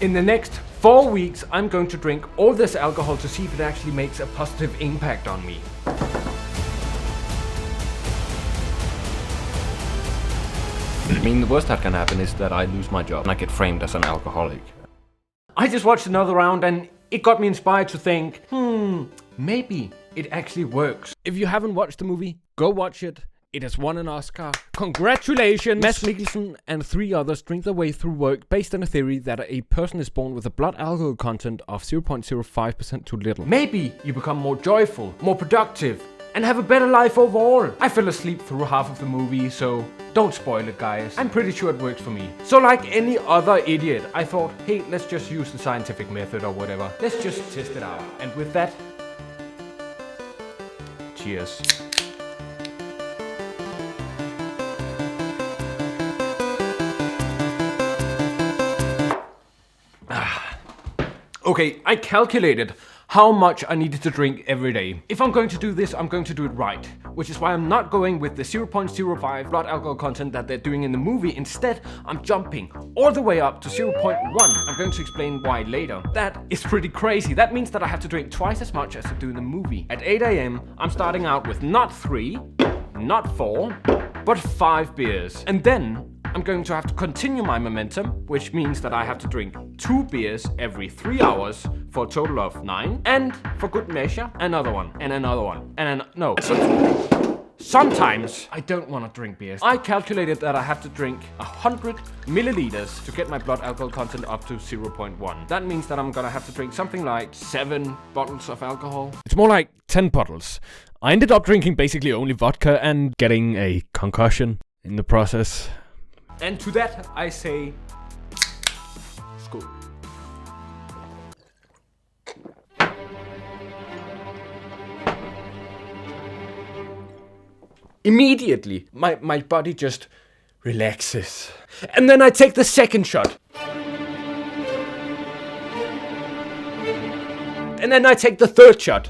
In the next 4 weeks, I'm going to drink all this alcohol to see if it actually makes a positive impact on me. I mean, the worst that can happen is that I lose my job and I get framed as an alcoholic. I just watched another round and it got me inspired to think, maybe it actually works. If you haven't watched the movie, go watch it. It has won an Oscar. Congratulations! Mads Mikkelsen and 3 others drink their way through work based on a theory that a person is born with a blood alcohol content of 0.05% too little. Maybe you become more joyful, more productive, and have a better life overall. I fell asleep through half of the movie, so don't spoil it, guys. I'm pretty sure it works for me. So like any other idiot, I thought, hey, let's just use the scientific method or whatever. Let's just test it out. And with that, cheers. Okay, I calculated how much I needed to drink every day. If I'm going to do this, I'm going to do it right. Which is why I'm not going with the 0.05 blood alcohol content that they're doing in the movie. Instead, I'm jumping all the way up to 0.1. I'm going to explain why later. That is pretty crazy. That means that I have to drink twice as much as I do in the movie. At 8 AM, I'm starting out with not 3, not 4, but 5 beers. And then I'm going to have to continue my momentum, which means that I have to drink 2 beers every 3 hours for a total of 9. And for good measure, another one, and another one, and sometimes I don't want to drink beers. I calculated that I have to drink 100 milliliters to get my blood alcohol content up to 0.1. That means that I'm gonna have to drink something like 7 bottles of alcohol. It's more like 10 bottles. I ended up drinking basically only vodka and getting a concussion in the process. And to that I say, skål. Immediately, my body just relaxes. And then I take the second shot. And then I take the third shot.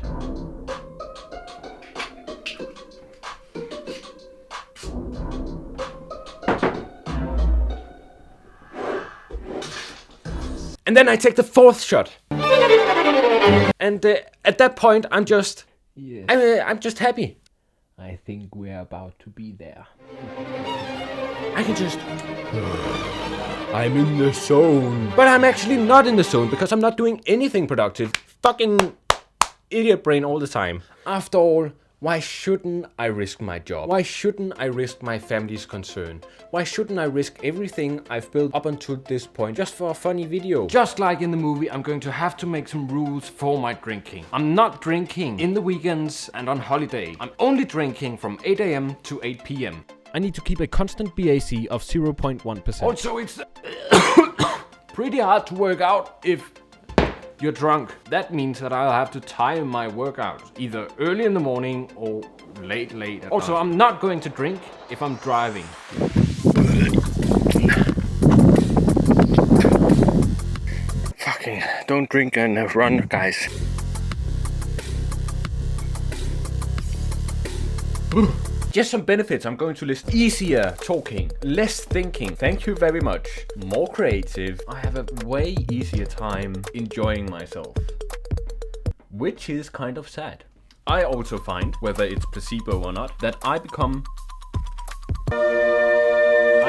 And then I take the fourth shot. And at that point, I'm just happy. I think we're about to be there. I can just... I'm in the zone. But I'm actually not in the zone because I'm not doing anything productive. Fucking idiot brain all the time. After all, why shouldn't I risk my job? Why shouldn't I risk my family's concern? Why shouldn't I risk everything I've built up until this point just for a funny video? Just like in the movie, I'm going to have to make some rules for my drinking. I'm not drinking in the weekends and on holiday. I'm only drinking from 8 AM to 8 PM. I need to keep a constant BAC of 0.1%. Also, it's pretty hard to work out if you're drunk. That means that I'll have to time my workout either early in the morning or late at Also, night. I'm not going to drink if I'm driving. Fucking don't drink and run, guys. Just some benefits I'm going to list. Easier talking, less thinking, thank you very much. More creative, I have a way easier time enjoying myself. Which is kind of sad. I also find, whether it's placebo or not, that I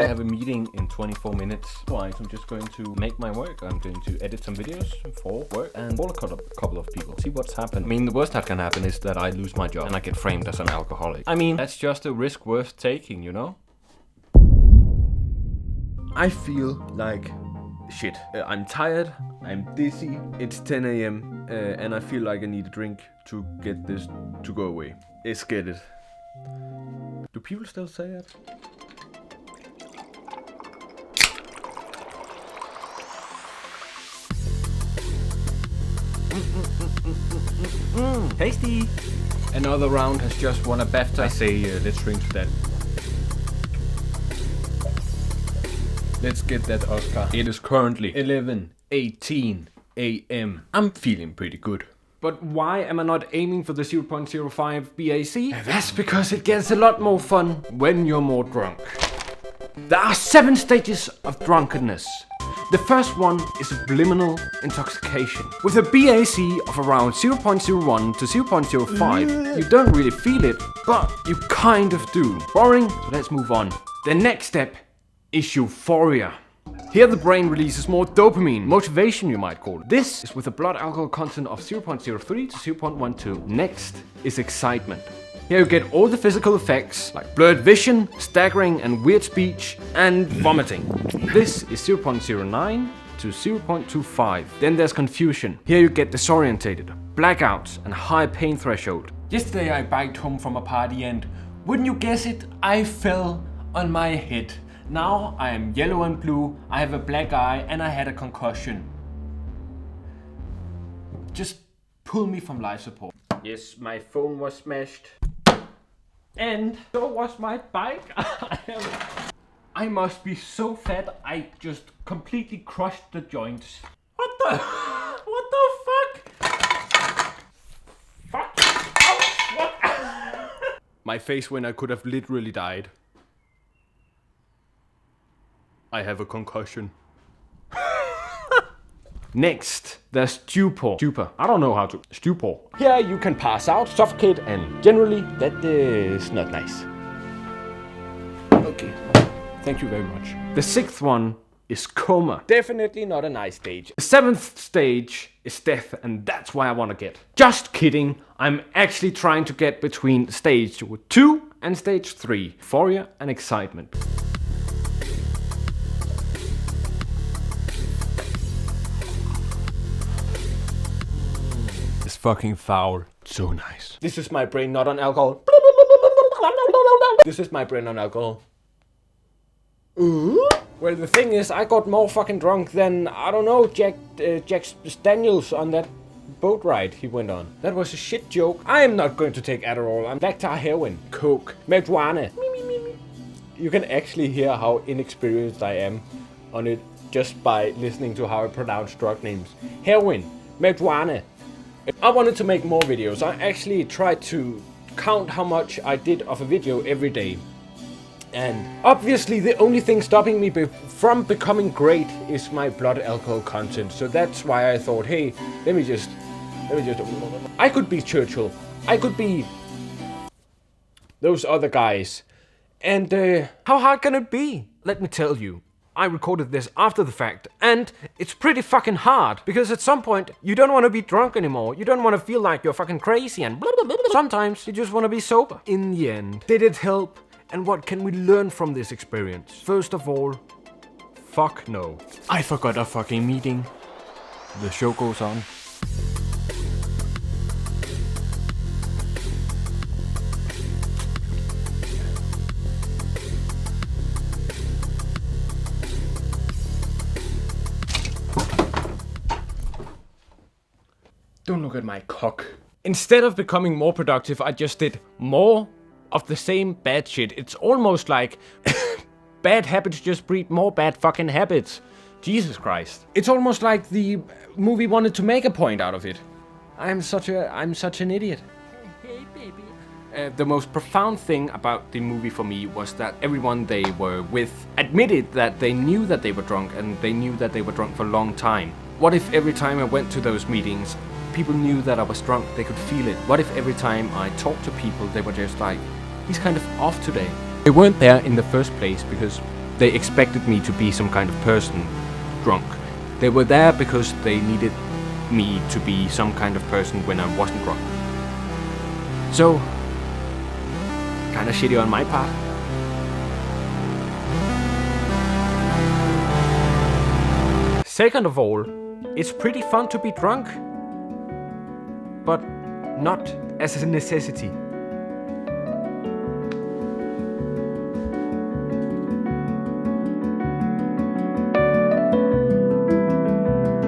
have a meeting in 24 minutes. Otherwise, I'm just going to make my work. I'm going to edit some videos for work and call a couple of people. See what's happened. I mean, the worst that can happen is that I lose my job and I get framed as an alcoholic. I mean, that's just a risk worth taking, you know? I feel like shit. I'm tired. I'm dizzy. It's 10 AM and I feel like I need a drink to get this to go away. Let's get it. Do people still say that? Tasty! Another round has just won a BAFTA. I say let's drink to that. Let's get that Oscar. It is currently 11:18 AM. I'm feeling pretty good. But why am I not aiming for the 0.05 BAC? That's because it gets a lot more fun when you're more drunk. There are 7 stages of drunkenness. The first one is subliminal intoxication. With a BAC of around 0.01 to 0.05, you don't really feel it, but you kind of do. Boring, so let's move on. The next step is euphoria. Here the brain releases more dopamine, motivation you might call it. This is with a blood alcohol content of 0.03 to 0.12. Next is excitement. Here you get all the physical effects like blurred vision, staggering and weird speech, and vomiting. This is 0.09 to 0.25. Then there's confusion. Here you get disorientated, blackouts and high pain threshold. Yesterday I biked home from a party and, wouldn't you guess it, I fell on my head. Now I am yellow and blue, I have a black eye and I had a concussion. Just pull me from life support. Yes, my phone was smashed. And so was my bike. I must be so fat I just completely crushed the joints. What the fuck? Fuck. Ouch, what? My face when I could have literally died. I have a concussion. Next, there's stupor. I don't know how to. Stupor. Here you can pass out, suffocate, and generally that is not nice. Okay, thank you very much. The sixth one is coma. Definitely not a nice stage. The seventh stage is death, and that's why I want to get. Just kidding. I'm actually trying to get between stage 2 and stage 3. Euphoria and excitement. Fucking foul. So nice. This is my brain not on alcohol. This is my brain on alcohol. Well, the thing is, I got more fucking drunk than, I don't know, Jack Daniels on that boat ride he went on. That was a shit joke. I am not going to take Adderall. I'm black tar heroin, coke, marijuana. You can actually hear how inexperienced I am on it just by listening to how I pronounce drug names. Heroin, marijuana. I wanted to make more videos. I actually tried to count how much I did of a video every day. And obviously the only thing stopping me from becoming great is my blood alcohol content. So that's why I thought, hey, let me just I could be Churchill. I could be those other guys. And how hard can it be? Let me tell you. I recorded this after the fact, and it's pretty fucking hard, because at some point, you don't want to be drunk anymore, you don't want to feel like you're fucking crazy, and blah, blah, blah, blah. Sometimes you just want to be sober. In the end, did it help? And what can we learn from this experience? First of all, fuck no. I forgot a fucking meeting. The show goes on. Don't look at my cock. Instead of becoming more productive, I just did more of the same bad shit. It's almost like bad habits just breed more bad fucking habits. Jesus Christ. It's almost like the movie wanted to make a point out of it. I'm such an idiot. Hey, baby. The most profound thing about the movie for me was that everyone they were with admitted that they knew that they were drunk, and they knew that they were drunk for a long time. What if every time I went to those meetings, people knew that I was drunk, they could feel it? What if every time I talked to people, they were just like, he's kind of off today? They weren't there in the first place because they expected me to be some kind of person drunk. They were there because they needed me to be some kind of person when I wasn't drunk. So, kinda shitty on my part. Second of all, it's pretty fun to be drunk. But not as a necessity.